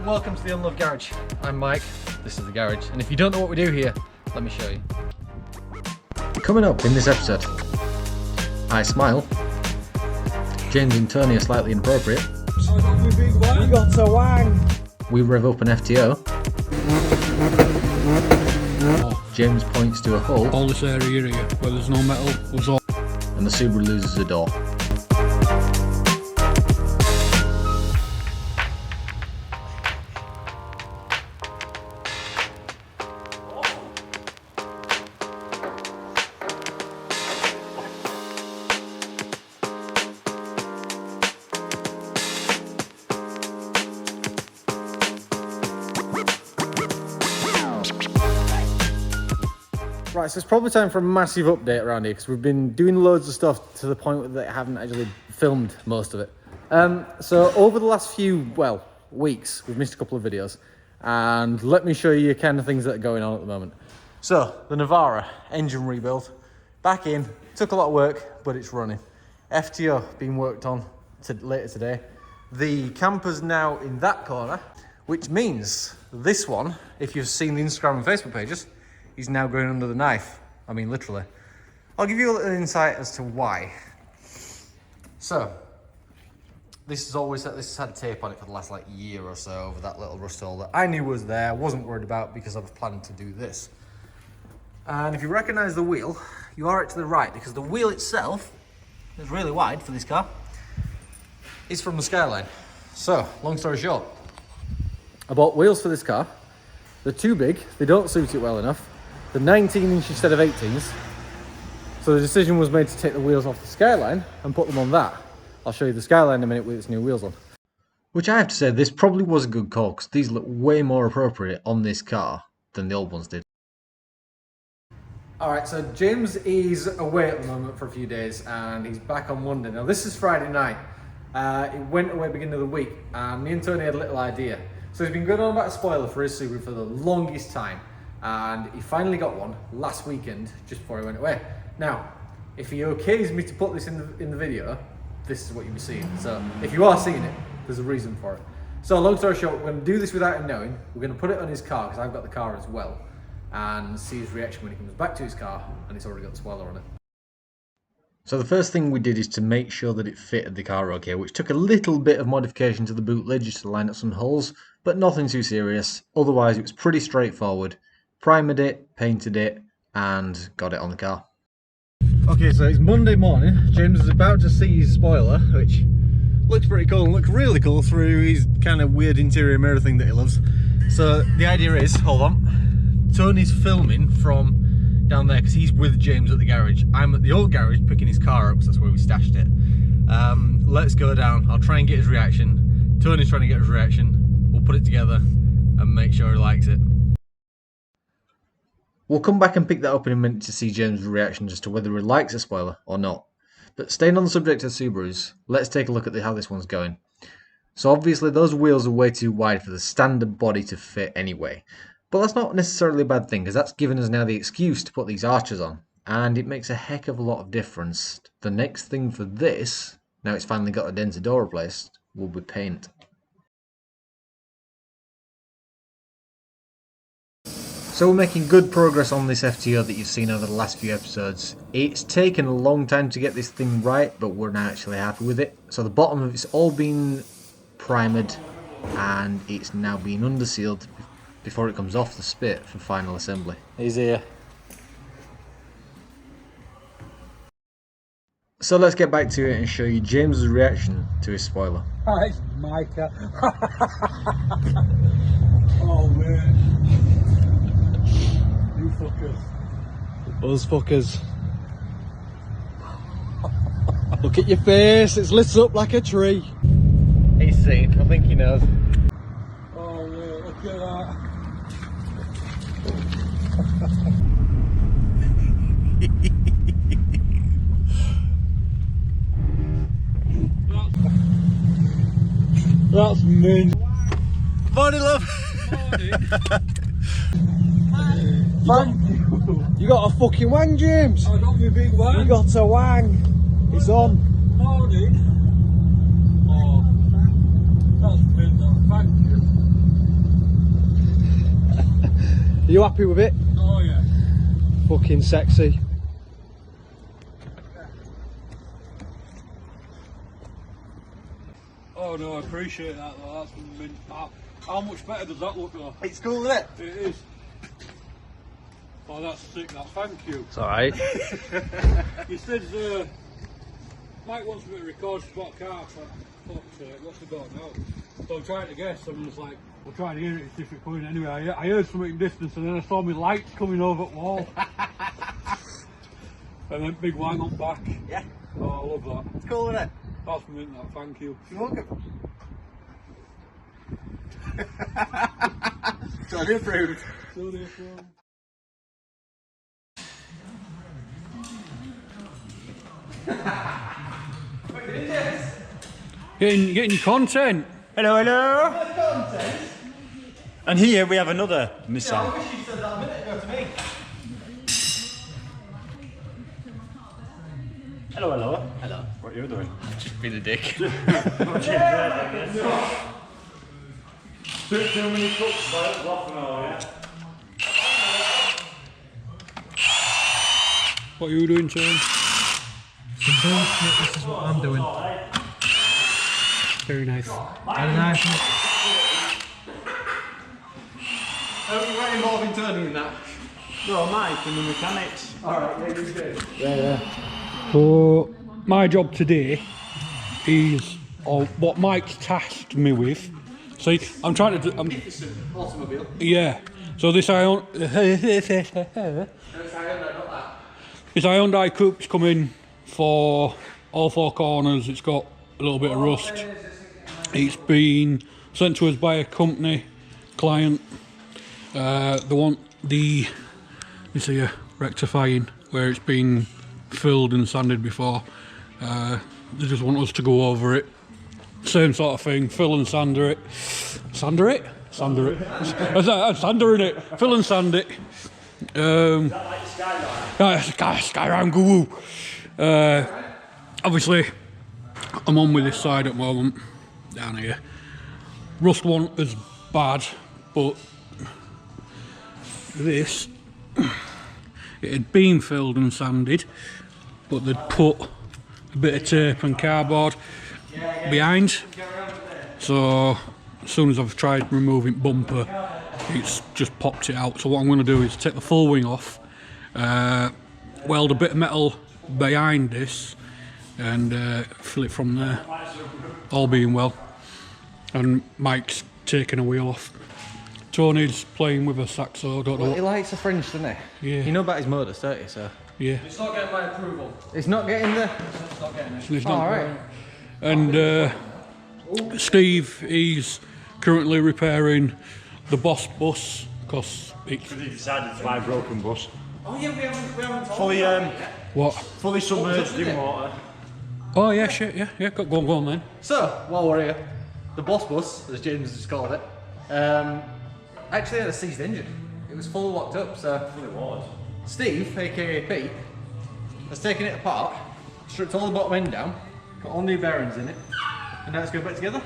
welcome to the Unloved Garage. I'm Mike, this is the garage, and if you don't know what we do here, let me show you. Coming up in this episode, I smile, James and Tony are slightly inappropriate, We got to wang! we rev up an FTO, James points to a hole, All this area here where there's no metal was all. and the Subaru loses a door. Right, so it's probably time for a massive update around here because we've been doing loads of stuff to the point that I haven't actually filmed most of it. So over the last few, weeks, we've missed a couple of videos, and let me show you kind of things that are going on at the moment. So, the Navara engine rebuild, back in, took a lot of work, but it's running. FTO being worked on later today. The camper's now in that corner, which means this one, if you've seen the Instagram and Facebook pages, he's now going under the knife. I mean, literally. I'll give you a little insight as to why. So, this has had tape on it for the last year or so over that little rust hole that I knew was there, wasn't worried about because I was planning to do this. And if you recognise the wheel, you are it to the right because the wheel itself is really wide for this car. It's from the Skyline. So, long story short, I bought wheels for this car. They're too big, they don't suit it well enough. They're 19-inch instead of 18s. So the decision was made to take the wheels off the Skyline and put them on that. I'll show you the Skyline in a minute with its new wheels on. Which I have to say, this probably was a good call because these look way more appropriate on this car than the old ones did. Alright, so James is away at the moment for a few days and he's back on Monday. Now this is Friday night. He went away beginning of the week and me and Tony had a little idea. So he's been going on about a spoiler for his Subaru for the longest time, and he finally got one last weekend just before he went away. Now, if he okays me to put this in the video, this is what you'll be seeing. So if you are seeing it, there's a reason for it. So long story short, we're going to do this without him knowing. We're going to put it on his car because I've got the car as well, and see his reaction when he comes back to his car and he's already got the spoiler on it. So the first thing we did is to make sure that it fitted the car okay, which took a little bit of modification to the boot lid just to line up some holes, but nothing too serious. Otherwise it was pretty straightforward. Primered it, painted it, and got it on the car. Okay, so it's Monday morning. James is about to see his spoiler, which looks pretty cool and looks really cool through his kind of weird interior mirror thing that he loves. So the idea is, hold on, Tony's filming from down there because he's with James at the garage. I'm at the old garage picking his car up because that's where we stashed it. Let's go down. I'll try and get his reaction. Tony's trying to get his reaction. We'll put it together and make sure he likes it. We'll come back and pick that up in a minute to see James' reaction as to whether he likes a spoiler or not. But staying on the subject of Subarus, let's take a look at how this one's going. So obviously those wheels are way too wide for the standard body to fit anyway. But that's not necessarily a bad thing because that's given us now the excuse to put these arches on. And it makes a heck of a lot of difference. The next thing for this, now it's finally got a denser door replaced, will be paint. So we're making good progress on this FTO that you've seen over the last few episodes. It's taken a long time to get this thing right, but we're now actually happy with it. So the bottom of it's all been primered and it's now being undersealed before it comes off the spit for final assembly. He's here. So let's get back to it and show you James's reaction to his spoiler. Hi, Micah. Oh man. You fuckers. Us fuckers. Look at your face, it's lit up like a tree. He's seen, I think he knows. Oh man, look at that. That's mint. Morning, love. Morning. You got a fucking wang, James. I got my big one. You got a wang. It's on. Morning. Oh, that's mint. Thank you. Are you happy with it? Oh yeah. Fucking sexy. Oh no, I appreciate that though. That's mint. How much better does that look though? It's cool, isn't it? It is. Oh, that's sick. That. Thank you. It's alright. He says Mike wants me to record spot car. So fuck's sake, what's it got now? So I'm trying to guess. I'm just like, I'm trying to hear it to see if it's coming anyway. I heard something in distance, and then I saw my lights coming over the wall. And then big wang on back. Yeah. Oh, I love that. It's cool, isn't it? That's mint. That. Thank you. You're welcome. So I do approved. Still there for him. Getting your content. Hello, hello. And here we have another missile. wish you said that a minute ago to me. Hello, hello. Hello. What are you doing? Just being a dick. Too many cooks, but off now, yeah. What are you doing, Tony? This is what I'm doing. Very nice. Very nice. Are you getting involved in turning in that? No, Mike and the mechanics. Alright, yeah, you do. So, my job today is what Mike's tasked me with. See, I'm trying to do. Automobile. Yeah. So this Hyundai Coupe's coming for all four corners. It's got a little bit of rust. It's been sent to us by a company client. They want the rectifying where it's been filled and sanded before. They just want us to go over it. Same sort of thing, fill and sander it. Sander it? Sander it. Sander in it. Fill and sand it. Skyline goo. Obviously, I'm on with this side at the moment, down here. Rust wasn't as bad, but this, it had been filled and sanded, but they'd put a bit of tape and cardboard behind. So as soon as I've tried removing bumper, it's just popped it out. So what I'm going to do is take the full wing off, weld a bit of metal behind this, and fill it from there. All being well. And Mike's taking a wheel off. Tony's playing with a saxo. Don't know. Well, he likes the French, doesn't he? Yeah. You know about his modus, don't you? So Yeah. It's not getting my approval. it's not getting the. It's not getting it. It's not- All right. And Steve, he's currently repairing the Boss bus because it's He decided to buy a broken bus. Oh yeah, we haven't Fully, what? fully submerged in water. Oh yeah, shit, yeah. Go on then. So, while we're here, the Boss bus, as James has called it, actually had a seized engine. It was fully locked up, so Fully watered. Steve, aka Pete, has taken it apart, stripped all the bottom end down, put all new bearings in it, and now it's going back together.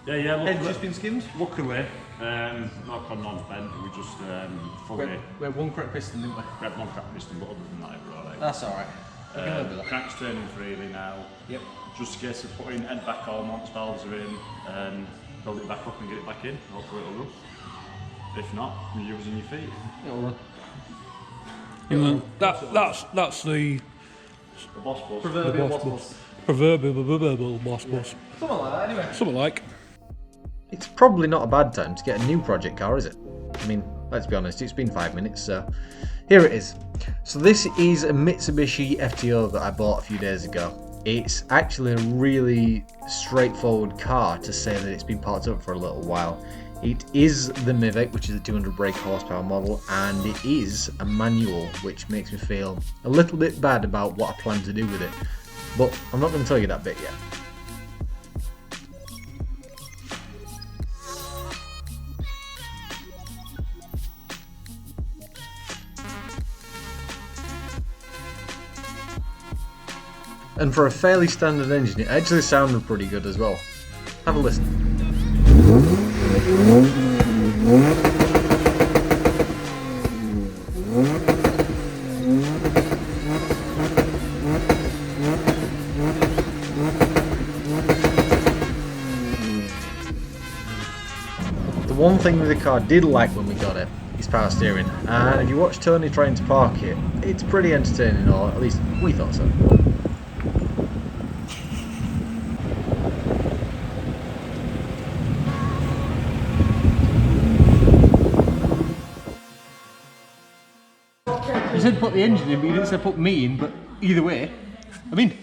Yeah, Head's just been skimmed. luckily, knock on non-bent, we just fully We had one correct piston, didn't we? grabbed one crack piston, but other than that, it was alright. That's alright. We can live with that. Crank's turning freely now. Yep. Just a case of putting head back on once valves are in, and build it back up and get it back in. Hopefully it'll run. If not, you're using your feet. It'll run. And then that's the The boss bus. Proverbial Boss Boss bus. bus. proverbial Boss bus. Something like that, anyway. Something like. It's probably not a bad time to get a new project car, is it? I mean, let's be honest, it's been 5 minutes, so here it is. So this is a Mitsubishi FTO that I bought a few days ago. It's actually a really straightforward car to say that it's been parked up for a little while. It is the Civic, which is a 200 brake horsepower model, and it is a manual, which makes me feel a little bit bad about what I plan to do with it. But I'm not going to tell you that bit yet. And for a fairly standard engine, it actually sounded pretty good as well. Have a listen. one thing the car did like when we got it is power steering, and if you watch Tony trying to park it, it's pretty entertaining, or at least we thought so. You said put the engine in, but you didn't say put me in, but either way, I'm in.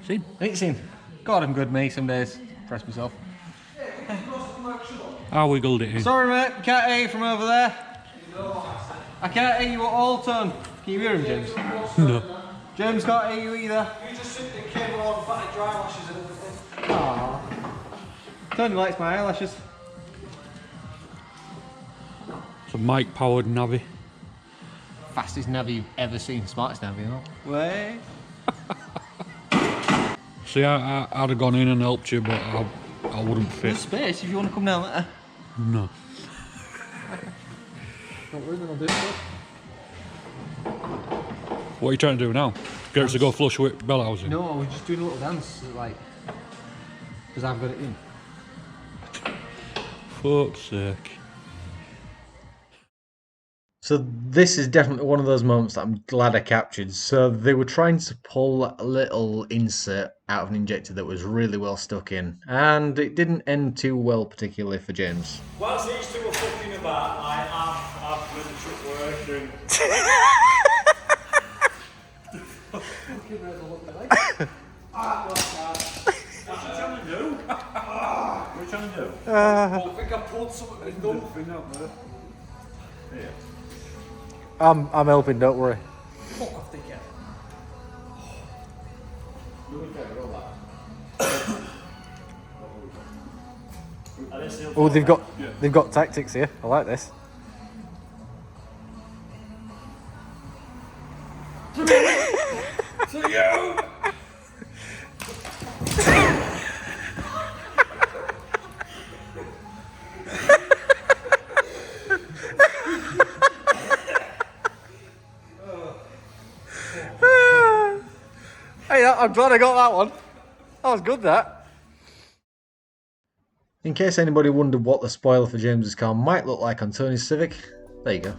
See? It's in. God, I'm good, me, some days. Press myself. I wiggled it in. Sorry, mate, can't hear you from over there. I can't hear you at all, Ton. Can you hear him, James? No. James can't hear you either. You just sit there, cable on, batty dry lashes and everything. Aww. Tony likes my eyelashes. It's a mic powered Navi. Fastest Navi you've ever seen. Smartest Navi, huh? Way. See, I'd have gone in and helped you, but I wouldn't There's fit. space if you want to come down there. No. Don't worry, then I'll do it. What are you trying to do now? Get it to go flush with bell housing? No, I was just doing a little dance, like, because I've got it in. Fuck's sake. So this is definitely one of those moments that I'm glad I captured. So they were trying to pull a little insert out of an injector that was really well stuck in, and it didn't end too well, particularly for James. Whilst these two were fucking about, I've made the trick working. What are you trying to do? What are you trying to do? I think I pulled something with them. Here. I'm helping, don't worry. Fuck off, dickhead. Oh, they've got tactics here. I like this. To you! Hey, I'm glad I got that one. That was good, that. In case anybody wondered what the spoiler for James's car might look like on Tony's Civic, there you go.